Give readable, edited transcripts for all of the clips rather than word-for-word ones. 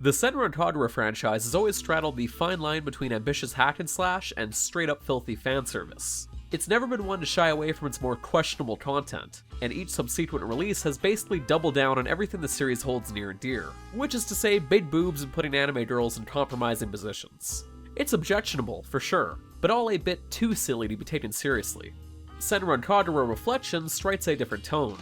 The Senran Kagura franchise has always straddled the fine line between ambitious hack and slash and straight-up filthy fan service. It's never been one to shy away from its more questionable content, and each subsequent release has basically doubled down on everything the series holds near and dear, which is to say big boobs and putting anime girls in compromising positions. It's objectionable, for sure, but all a bit too silly to be taken seriously. Senran Kagura Reflections strikes a different tone.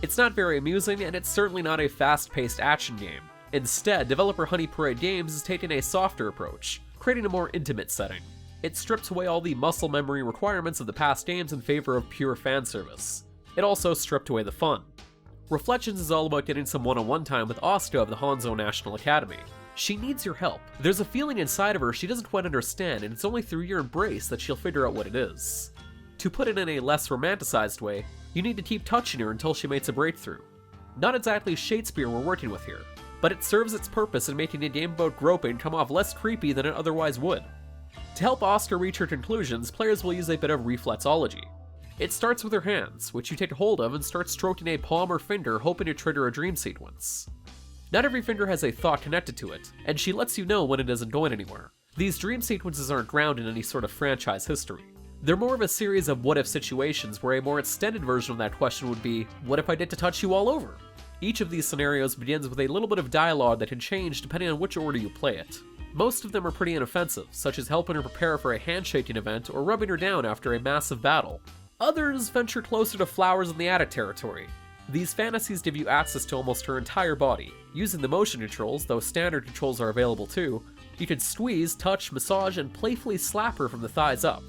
It's not very amusing, and it's certainly not a fast-paced action game. Instead, developer Honey Parade Games is taking a softer approach, creating a more intimate setting. It strips away all the muscle memory requirements of the past games in favor of pure fan service. It also stripped away the fun. Reflections is all about getting some one-on-one time with Asuka of the Hanzo National Academy. She needs your help. There's a feeling inside of her she doesn't quite understand, and it's only through your embrace that she'll figure out what it is. To put it in a less romanticized way, you need to keep touching her until she makes a breakthrough. Not exactly Shakespeare we're working with here, but it serves its purpose in making a game about groping come off less creepy than it otherwise would. To help Asuka reach her conclusions, players will use a bit of reflexology. It starts with her hands, which you take hold of and start stroking a palm or finger hoping to trigger a dream sequence. Not every finger has a thought connected to it, and she lets you know when it isn't going anywhere. These dream sequences aren't grounded in any sort of franchise history. They're more of a series of what-if situations where a more extended version of that question would be, what if I did to touch you all over? Each of these scenarios begins with a little bit of dialogue that can change depending on which order you play it. Most of them are pretty inoffensive, such as helping her prepare for a handshaking event or rubbing her down after a massive battle. Others venture closer to flowers in the attic territory. These fantasies give you access to almost her entire body. Using the motion controls, though standard controls are available too, you can squeeze, touch, massage, and playfully slap her from the thighs up.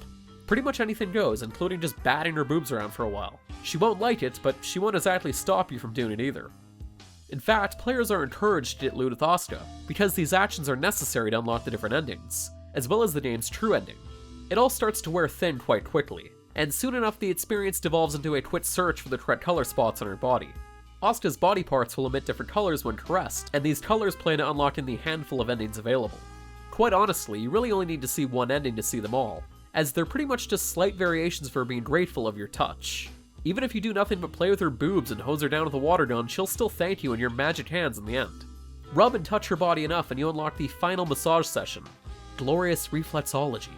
Pretty much anything goes, including just batting her boobs around for a while. She won't like it, but she won't exactly stop you from doing it either. In fact, players are encouraged to get lewd with Asuka, because these actions are necessary to unlock the different endings, as well as the game's true ending. It all starts to wear thin quite quickly, and soon enough the experience devolves into a quick search for the correct color spots on her body. Asuka's body parts will emit different colors when caressed, and these colors play into unlocking the handful of endings available. Quite honestly, you really only need to see one ending to see them all, as they're pretty much just slight variations for being grateful of your touch. Even if you do nothing but play with her boobs and hose her down with a water gun, she'll still thank you in your magic hands in the end. Rub and touch her body enough and you unlock the final massage session, Glorious Reflexology.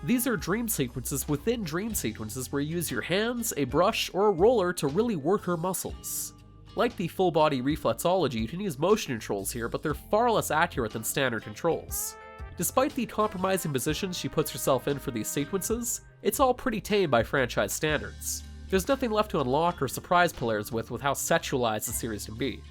These are dream sequences within dream sequences where you use your hands, a brush, or a roller to really work her muscles. Like the full body reflexology, you can use motion controls here, but they're far less accurate than standard controls. Despite the compromising positions she puts herself in for these sequences, it's all pretty tame by franchise standards. There's nothing left to unlock or surprise players with how sexualized the series can be.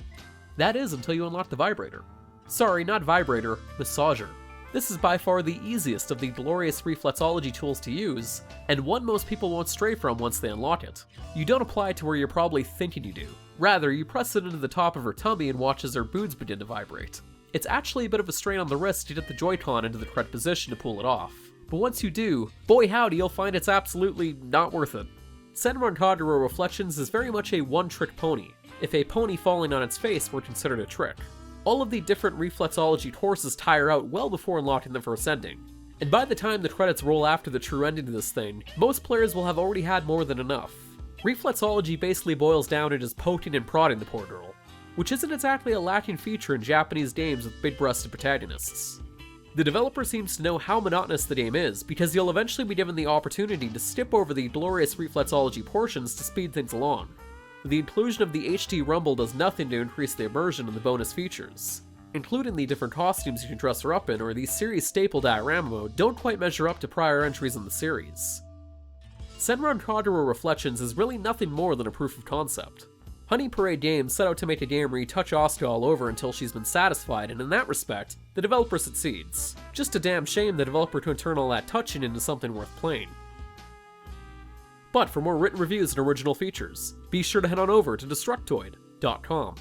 That is until you unlock the vibrator. Sorry, not vibrator, massager. This is by far the easiest of the glorious reflexology tools to use, and one most people won't stray from once they unlock it. You don't apply it to where you're probably thinking you do. Rather, you press it into the top of her tummy and watch as her boobs begin to vibrate. It's actually a bit of a strain on the wrist to get the Joy-Con into the correct position to pull it off. But once you do, boy howdy, you'll find it's absolutely not worth it. Senran Kagura Reflections is very much a one-trick pony, if a pony falling on its face were considered a trick. All of the different reflexology courses tire out well before unlocking the first ending. And by the time the credits roll after the true ending to this thing, most players will have already had more than enough. Reflexology basically boils down to just poking and prodding the poor girl, which isn't exactly a lacking feature in Japanese games with big-breasted protagonists. The developer seems to know how monotonous the game is, because you'll eventually be given the opportunity to skip over the glorious reflexology portions to speed things along. The inclusion of the HD Rumble does nothing to increase the immersion in the bonus features, including the different costumes you can dress her up in, or the series staple diorama mode don't quite measure up to prior entries in the series. Senran Kagura Reflections is really nothing more than a proof of concept. Honey Parade Games set out to make a game where you touch Asuka all over until she's been satisfied, and in that respect, the developer succeeds. Just a damn shame the developer couldn't turn all that touching into something worth playing. But for more written reviews and original features, be sure to head on over to Destructoid.com.